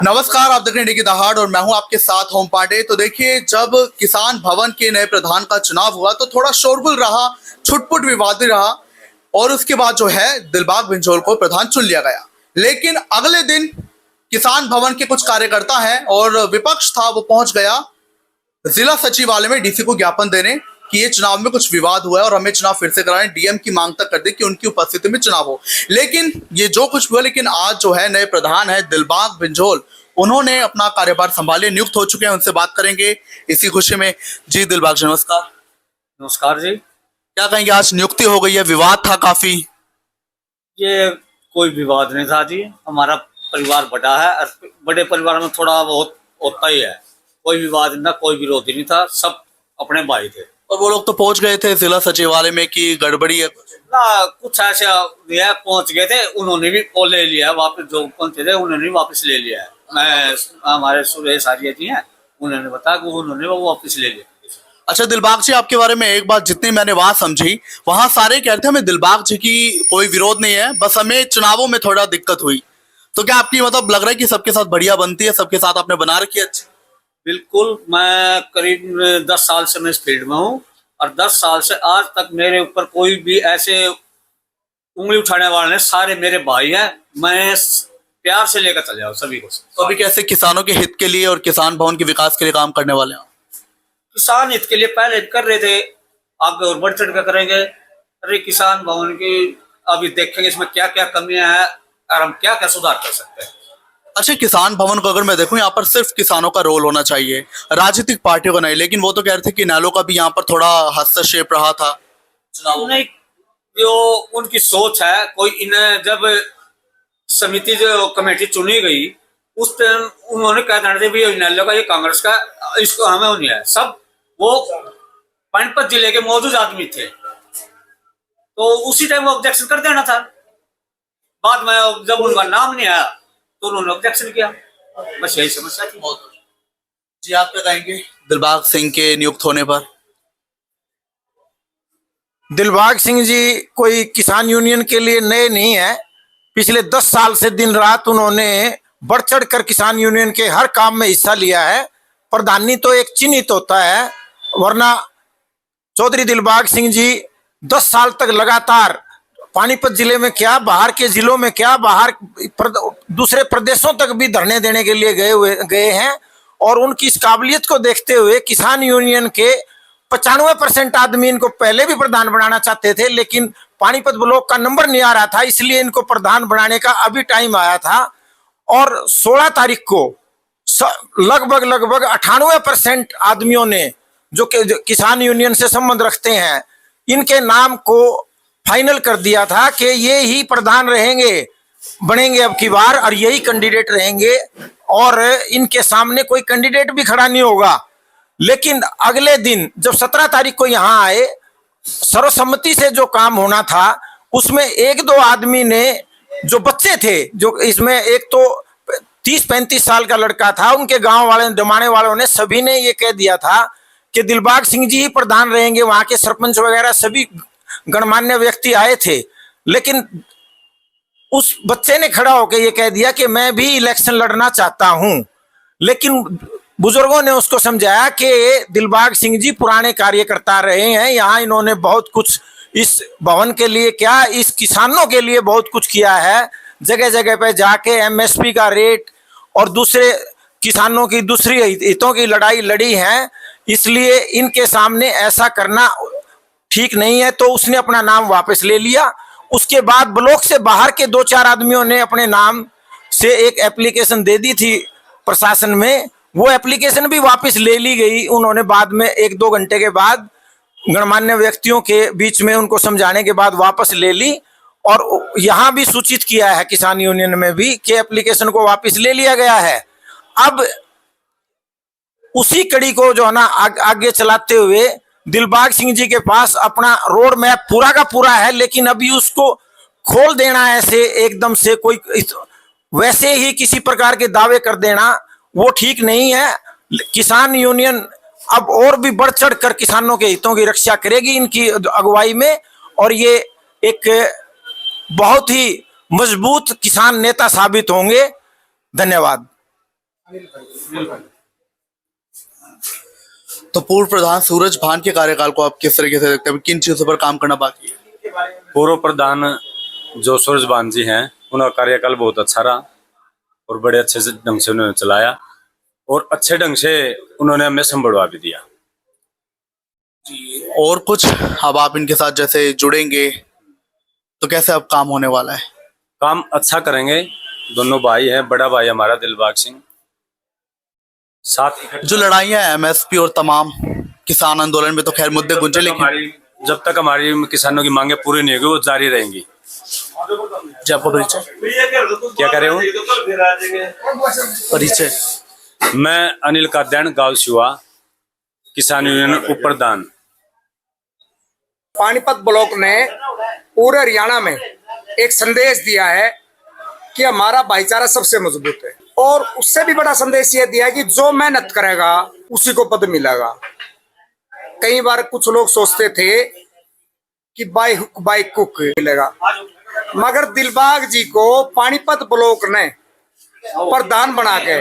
नमस्कार, आप देख रहे हैं इंडिया की दहाड़ और मैं हूं आपके साथ होम पांडे। तो देखिए, जब किसान भवन के नए प्रधान का चुनाव हुआ तो थोड़ा शोरगुल रहा, छुटपुट विवाद रहा और उसके बाद जो है दिलबाग बिंजोल को प्रधान चुन लिया गया। लेकिन अगले दिन किसान भवन के कुछ कार्यकर्ता हैं और विपक्ष था वो पहुंच गया जिला सचिवालय में डीसी को ज्ञापन देने कि ये चुनाव में कुछ विवाद हुआ है और हमें चुनाव फिर से कराएं। डीएम की मांग तक कर दी कि उनकी उपस्थिति में चुनाव हो। लेकिन ये जो कुछ हुआ, लेकिन आज जो है नए प्रधान है दिलबाग बिंजोल, उन्होंने अपना कार्यभार संभाले, नियुक्त हो चुके हैं। उनसे बात करेंगे इसी खुशी में। जी दिलबाग जी, नमस्कार। नमस्कार जी। क्या कहेंगे, आज नियुक्ति हो गई है, विवाद था काफी? ये कोई विवाद नहीं था जी। हमारा परिवार बड़ा है और बड़े परिवार में थोड़ा बहुत होता ही है। कोई विवाद ना, कोई विरोधी नहीं था, सब अपने भाई थे। और वो लोग तो पहुंच गए थे जिला सचिवालय में कि गड़बड़ी है कुछ? ना कुछ ऐसा पहुंच गए थे, उन्होंने भी वो ले लिया वापस। जो पहुंचे थे उन्होंने भी वापस ले लिया है। मैं हमारे सुरेश आर्य जी हैं, उन्होंने बताया कि उन्होंने वो वापस ले लिया। अच्छा दिलबाग जी, आपके बारे में एक बात जितनी मैंने वहां समझी, वहां सारे कहते हैं हमें दिलबाग जी की कोई विरोध नहीं है, बस हमें चुनावों में थोड़ा दिक्कत हुई। तो क्या आपकी मतलब लग रहा है कि सबके साथ बढ़िया बनती है, सबके साथ आपने बना रखी है अच्छी? बिल्कुल। मैं करीब 10 साल से मैं इस फील्ड में हूँ और 10 साल से आज तक मेरे ऊपर कोई भी ऐसे उंगली उठाने वाले नहीं, सारे मेरे भाई हैं। मैं प्यार से लेकर चले जाऊँ सभी को। तो अभी कैसे किसानों के हित के लिए और किसान भवन के विकास के लिए काम करने वाले हैं? किसान हित के लिए पहले कर रहे थे, आगे और बढ़ चढ़ कर करेंगे। अरे किसान भवन की अभी देखेंगे इसमें क्या क्या कमियां हैं और हम क्या क्या सुधार कर सकते हैं। अच्छा, किसान भवन को अगर मैं देखूं, यहाँ पर सिर्फ किसानों का रोल होना चाहिए, राजनीतिक पार्टियों का नहीं। लेकिन वो तो कह रहे थे कि नैलो का भी यहाँ पर थोड़ा हस्तक्षेप रहा था चुनाव नहीं, जो उनकी सोच है, कोई इन्हें जब समिति जो कमेटी चुनी गई उस टाइम उन्होंने कह देना भी नैलो का, ये कांग्रेस का, इसको हमें नहीं है। सब वो पानीपत जिले के मौजूद आदमी थे, तो उसी टाइम वो ऑब्जेक्शन कर देना था। बाद में जब उनका नाम नहीं आया तो उन्होंने ऑब्जेक्शन किया। बस यही समस्या थी। जी, आप क्या कहेंगे दिलबाग सिंह के नियुक्त होने पर? दिलबाग सिंह जी कोई किसान यूनियन के लिए नए नहीं है। पिछले 10 साल से दिन रात उन्होंने बढ़ चढ़ कर किसान यूनियन के हर काम में हिस्सा लिया है। प्रधानी तो एक चिन्हित होता है, वरना चौधरी दिलबाग सिंह जी 10 साल तक लगातार पानीपत जिले में क्या, बाहर के जिलों में क्या, बाहर दूसरे प्रदेशों तक भी धरने देने के लिए गए हैं। और उनकी इस काबिलियत को देखते हुए किसान यूनियन के 95% आदमी इनको पहले भी प्रधान बनाना चाहते थे, लेकिन पानीपत ब्लॉक का नंबर नहीं आ रहा था, इसलिए इनको प्रधान बनाने का अभी टाइम आया था। और 16 तारीख को लगभग 98% आदमियों ने जो किसान यूनियन से संबंध रखते हैं, इनके नाम को फाइनल कर दिया था कि ये ही प्रधान रहेंगे, बनेंगे अब की बार, और यही कैंडिडेट रहेंगे और इनके सामने कोई कैंडिडेट भी खड़ा नहीं होगा। लेकिन अगले दिन जब 17 तारीख को यहाँ आए, सर्वसम्मति से जो काम होना था उसमें एक दो आदमी ने, जो बच्चे थे, जो इसमें एक तो 30-35 साल का लड़का था, उनके गांव वाले जमाने वालों ने सभी ने ये कह दिया था कि दिलबाग सिंह जी ही प्रधान रहेंगे। वहां के सरपंच वगैरह सभी गणमान्य व्यक्ति आए थे, लेकिन उस बच्चे ने खड़ा होकर ये कह दिया कि मैं भी इलेक्शन लड़ना चाहता हूं। लेकिन बुजुर्गों ने उसको समझाया कि दिलबाग सिंह जी पुराने कार्यकर्ता रहे हैं, यहाँ इन्होंने बहुत कुछ इस भवन के लिए क्या, इस किसानों के लिए बहुत कुछ किया है। जगह जगह पे जाके एमएसपी का रेट और दूसरे किसानों की दूसरी हितों की लड़ाई लड़ी है, इसलिए इनके सामने ऐसा करना ठीक नहीं है। तो उसने अपना नाम वापस ले लिया। उसके बाद ब्लॉक से बाहर के 2-4 आदमियों ने अपने नाम से एक एप्लीकेशन दे दी थी प्रशासन में, वो एप्लीकेशन भी वापस ले ली गई। उन्होंने बाद में 1-2 घंटे के बाद गणमान्य व्यक्तियों के बीच में उनको समझाने के बाद वापस ले ली। और यहाँ भी सूचित किया है किसान यूनियन में भी कि एप्लीकेशन को वापस ले लिया गया है। अब उसी कड़ी को जो है ना आगे चलाते हुए दिलबाग सिंह जी के पास अपना रोड मैप पूरा का पूरा है, लेकिन अभी उसको खोल देना ऐसे एकदम से, कोई वैसे ही किसी प्रकार के दावे कर देना वो ठीक नहीं है। किसान यूनियन अब और भी बढ़ चढ़ कर किसानों के हितों की रक्षा करेगी इनकी अगुवाई में, और ये एक बहुत ही मजबूत किसान नेता साबित होंगे। धन्यवाद। तो पूर्व प्रधान सूरज भान के कार्यकाल को आप किस तरीके से देखते हैं, किन चीजों पर काम करना बाकी है? पूर्व प्रधान जो सूरजभान जी हैं, उनका कार्यकाल बहुत अच्छा रहा और बड़े अच्छे से ढंग से उन्होंने चलाया और अच्छे ढंग से उन्होंने हमें संभलवा भी दिया। और कुछ अब आप इनके साथ जैसे जुड़ेंगे तो कैसे अब काम होने वाला है? काम अच्छा करेंगे, दोनों भाई हैं, बड़ा भाई हमारा दिलबाग सिंह, साथ जो लड़ाइयां हैं एमएसपी और तमाम किसान आंदोलन में तो खैर मुद्दे गुंजे, लेकिन जब तक हमारी किसानों की मांगे पूरी नहीं होगी वो जारी रहेंगी। जी आपको परिचय? क्या कह रहे हो? परिचय? मैं अनिल काद्यान, गांव शिवा, किसान यूनियन उप प्रधान। पानीपत ब्लॉक ने पूरे हरियाणा में एक संदेश दिया है कि हमारा भाईचारा सबसे मजबूत है, और उससे भी बड़ा संदेश ये दिया है कि जो मेहनत करेगा उसी को पद मिलेगा। कई बार कुछ लोग सोचते थे कि बाई हुक बाई कुक मिलेगा, मगर दिलबाग जी को पानीपत ब्लॉक ने प्रधान बना के,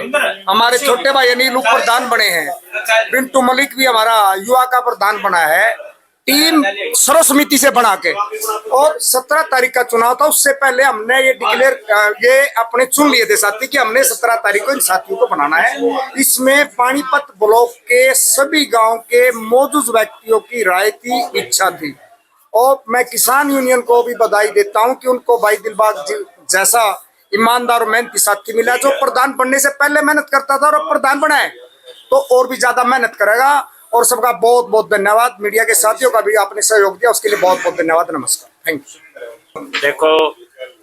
हमारे छोटे भाई अनिल उप प्रधान बने हैं, पिंटू मलिक भी हमारा युवा का प्रधान बना है, टीम सर्व समिति से बना के, और 17 तारीख का चुनाव था, उससे पहले हमने ये डिक्लेयर ये अपने चुन लिए थे साथी कि हमने 17 तारीख को इन साथियों को बनाना है। इसमें पानीपत ब्लॉक के सभी गांव के मौजूद व्यक्तियों की राय थी, इच्छा थी, और मैं किसान यूनियन को भी बधाई देता हूं कि उनको भाई दिलबाग जैसा ईमानदार और मेहनती साथी मिला, जो प्रधान बनने से पहले मेहनत करता था और अब प्रधान बना है तो और भी ज्यादा मेहनत करेगा। और सबका बहुत बहुत धन्यवाद, मीडिया के साथियों का भी आपने सहयोग दिया, उसके लिए बहुत बहुत धन्यवाद। नमस्कार, थैंक यू। देखो,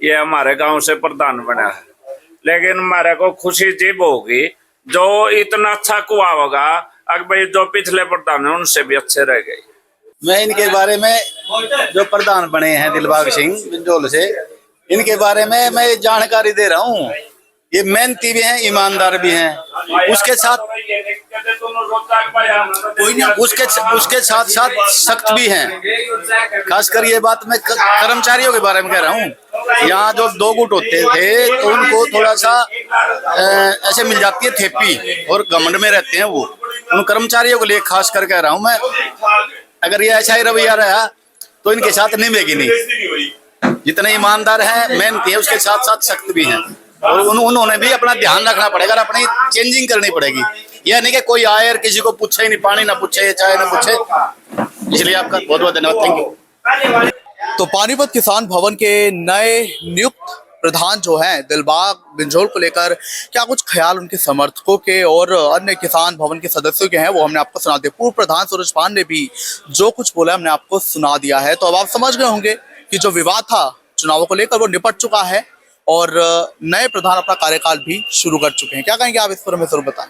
ये हमारे गांव से प्रधान बना है, लेकिन हमारे को खुशी जीब होगी जो इतना अच्छा कुआ होगा, अगर भाई जो पिछले प्रधान है उनसे भी अच्छे रह गए। मैं इनके बारे में, जो प्रधान बने हैं दिलबाग सिंह बिंजोल से, इनके बारे में मैं जानकारी दे रहा हूँ। ये मेहनती भी हैं, ईमानदार भी हैं, उसके साथ उसके साथ साथ सख्त भी हैं। खासकर ये बात मैं कर्मचारियों के बारे में कह रहा हूँ। यहाँ जो 2 गुट होते थे तो उनको थोड़ा सा ऐसे मिल जाती है थेपी, और घमंड में रहते हैं वो। उन कर्मचारियों के लिए खास कर कह रहा हूँ मैं, अगर ये ऐसा ही रवैया रहा तो इनके साथ निभेगी नहीं। जितने ईमानदार हैं, मेहनती है, उसके साथ साथ सख्त भी हैं, और उन्होंने भी अपना ध्यान रखना पड़ेगा और अपनी चेंजिंग करनी पड़ेगी। यह नहीं कि कोई आए और किसी को पूछे ही नहीं, पानी ना पूछे, चाय ना पूछे। इसलिए आपका बहुत बहुत धन्यवाद, थैंक यू। तो पानीपत किसान भवन के नए नियुक्त प्रधान जो हैं दिलबाग बिंजोल को लेकर क्या कुछ ख्याल उनके समर्थकों के और अन्य किसान भवन के सदस्यों के हैं, वो हमने आपको सुना दिया। पूर्व प्रधान सूरज भान ने भी जो कुछ बोला हमने आपको सुना दिया है। तो अब आप समझ गए होंगे कि जो विवाद था चुनावों को लेकर वो निपट चुका है और नए प्रधान अपना कार्यकाल भी शुरू कर चुके हैं। क्या कहेंगे आप इस पर, हमें जरूर बताएं।